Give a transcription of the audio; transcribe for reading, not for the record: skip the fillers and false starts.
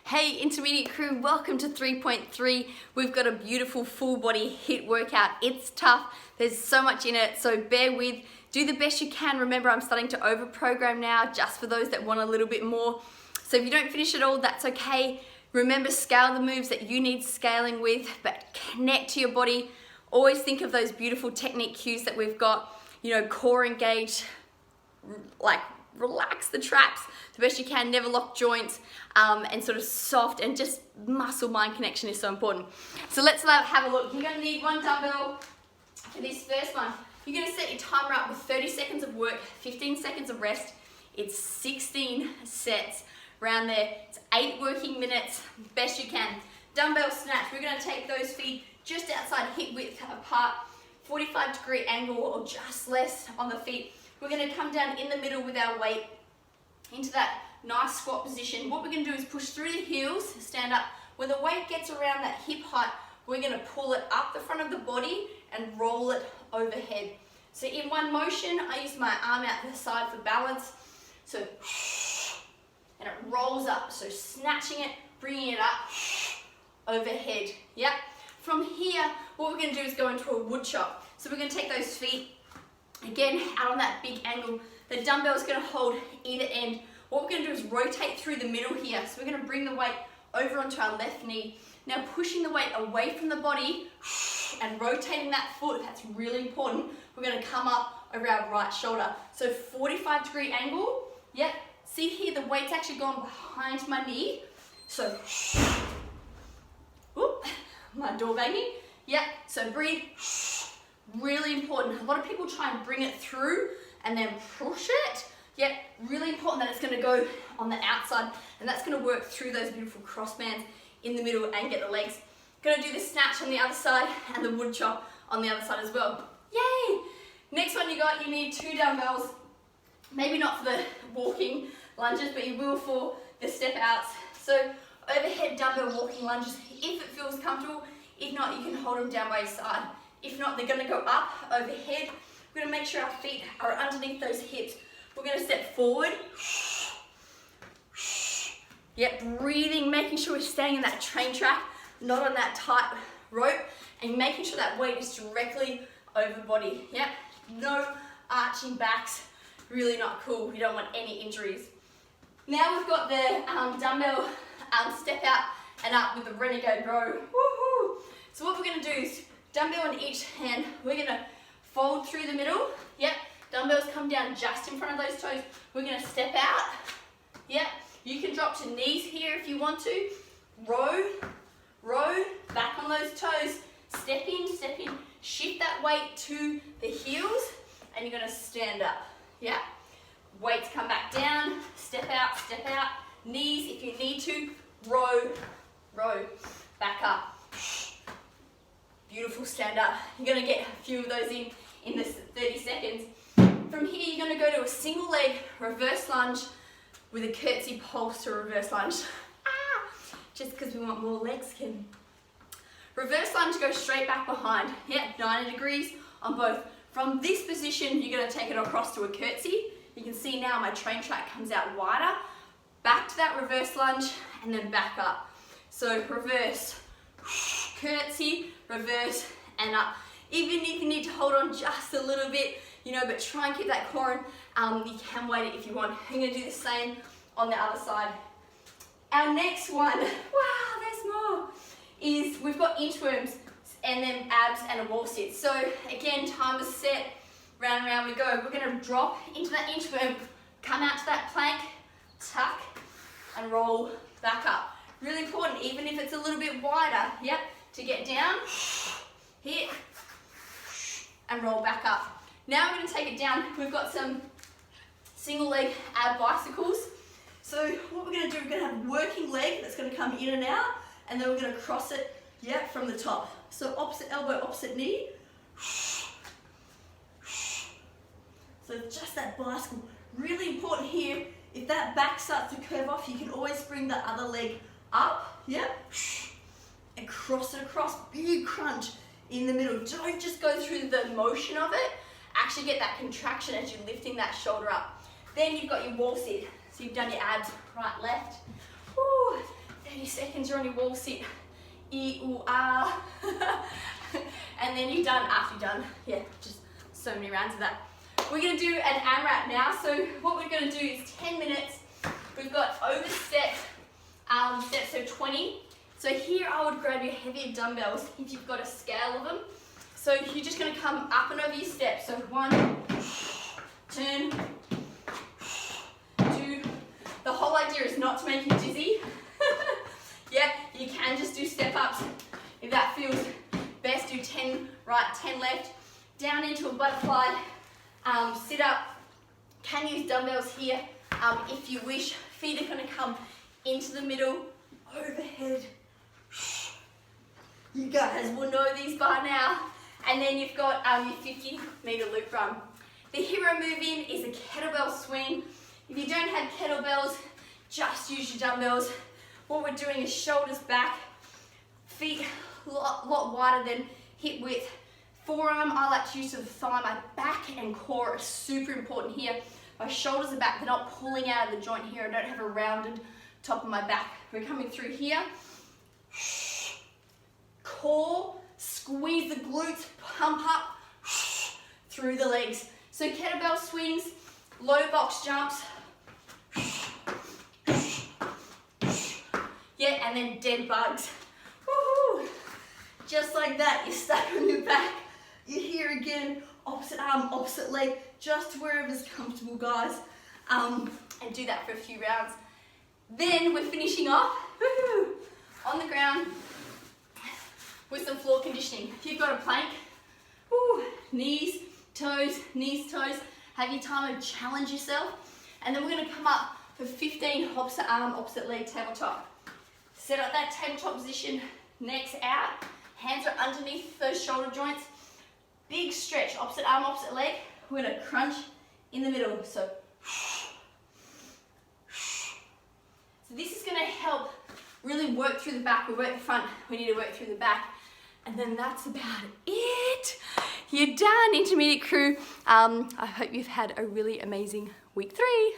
Hey intermediate crew, welcome to 3.3. We've got a beautiful full body HIIT workout. It's tough, there's so much in it, so bear with, do the best you can. Remember, I'm starting to over program now just for those that want a little bit more. So if you don't finish it all, that's okay. Remember, scale the moves that you need scaling with, but connect to your body. Always think of those beautiful technique cues that we've got, core engaged, like relax the traps the best you can, never lock joints, and sort of soft, and just muscle mind connection is so important. So let's have a look. You're going to need one dumbbell for this first one. You're going to set your timer up with 30 seconds of work, 15 seconds of rest. It's 16 sets around there. It's 8 working minutes, best you can. Dumbbell snatch, we're going to take those feet just outside hip width apart, 45-degree angle or just less on the feet. We're going to come down in the middle with our weight into that nice squat position. What we're going to do is push through the heels, stand up. When the weight gets around that hip height, we're going to pull it up the front of the body and roll it overhead. So in one motion, I use my arm out the side for balance. So, and it rolls up. So snatching it, bringing it up, overhead. Yep. From here, what we're going to do is go into a wood chop. So we're going to take those feet, again, out on that big angle. The dumbbell is going to hold either end. What we're going to do is rotate through the middle here. So we're going to bring the weight over onto our left knee. Now pushing the weight away from the body and rotating that foot, that's really important. We're going to come up over our right shoulder. So 45-degree angle. Yep. See here, the weight's actually gone behind my knee. So, whoop, my door banging. Yep. So breathe. Really important. A lot of people try and bring it through and then push it. Yet, really important that it's going to go on the outside, and that's going to work through those beautiful cross bands in the middle and get the legs. Going to do the snatch on the other side and the wood chop on the other side as well. Yay! Next one you need 2 dumbbells. Maybe not for the walking lunges, but you will for the step outs. So overhead dumbbell walking lunges if it feels comfortable. If not, you can hold them down by your side. If not, they're going to go up overhead. We're going to make sure our feet are underneath those hips. We're going to step forward. Yep, breathing, making sure we're staying in that train track, not on that tight rope, and making sure that weight is directly over body. Yep, no arching backs, really not cool. We don't want any injuries. Now we've got the dumbbell step out and up with the renegade row. Woohoo! So what we're going to do is dumbbell in each hand. We're going to fold through the middle. Yep. Dumbbells come down just in front of those toes. We're going to step out. Yep. You can drop to knees here if you want to. Row, row, back on those toes. Step in, shift that weight to the heels, and you're going to stand up. Yeah. Weights come back down, step out, knees if you need to, row, row, back up. Beautiful, stand up. You're going to get a few of those in this 30 seconds. From here, you're going to go to a single leg reverse lunge with a curtsy pulse to reverse lunge. Just because we want more leg skin. Reverse lunge, go straight back behind. Yeah, 90 degrees on both. From this position, you're going to take it across to a curtsy. You can see now my train track comes out wider. Back to that reverse lunge and then back up. So reverse, curtsy, reverse, and up. Even if you need to hold on just a little bit, but try and keep that core in. You can weight it if you want. I'm going to do the same on the other side. Our next one, wow, there's more, is we've got inchworms and then abs and a wall sit. So again, timer set, round and round we go. We're going to drop into that inchworm, come out to that plank, tuck, and roll back up. Really important, even if it's a little bit wider, yep, to get down, hit, and roll back up. Now we're going to take it down. We've got some single leg ab bicycles. So what we're going to do, we're going to have a working leg that's going to come in and out, and then we're going to cross it, yeah, from the top. So opposite elbow, opposite knee. So just that bicycle. Really important here, if that back starts to curve off, you can always bring the other leg up, yeah, and cross it across. Big crunch in the middle. Don't just go through the motion of it. Actually get that contraction as you're lifting that shoulder up. Then you've got your wall sit. So you've done your abs, right, left. Woo, 30 seconds, you're on your wall sit. E, ooh, ah. And then you're done after you're done. Yeah, just so many rounds of that. We're gonna do an AMRAP now. So what we're gonna do is 10 minutes. We've got overstep steps, so 20. So here I would grab your heavier dumbbells if you've got a scale of them. So you're just gonna come up and over your steps. So 1, turn, 2. The whole idea is not to make you dizzy. Yeah, you can just do step ups. If that feels best, do 10 right, 10 left. Down into a butterfly, sit up. Can use dumbbells here if you wish. Feet are gonna come into the middle, overhead. You guys will know these by now. And then you've got your 50-meter loop run. The hero move in is a kettlebell swing. If you don't have kettlebells, just use your dumbbells. What we're doing is shoulders back, feet a lot wider than hip width. Forearm, I like to use to the thigh. My back and core are super important here. My shoulders are back, they're not pulling out of the joint here. I don't have a rounded top of my back. We're coming through here. Core, squeeze the glutes, pump up through the legs. So kettlebell swings, low box jumps. Yeah, and then dead bugs. Woohoo! Just like that, you're stuck on your back. You're here again, opposite arm, opposite leg, just wherever's comfortable, guys. And do that for a few rounds. Then we're finishing off on the ground with some floor conditioning. If you've got a plank, knees, toes, have your time to challenge yourself. And then we're gonna come up for 15 opposite arm, opposite leg tabletop. Set up that tabletop position, necks out, hands are underneath those shoulder joints. Big stretch, opposite arm, opposite leg. We're gonna crunch in the middle. So this is gonna help really work through the back. We work the front, we need to work through the back. And then that's about it. You're done, intermediate crew. I hope you've had a really amazing week 3.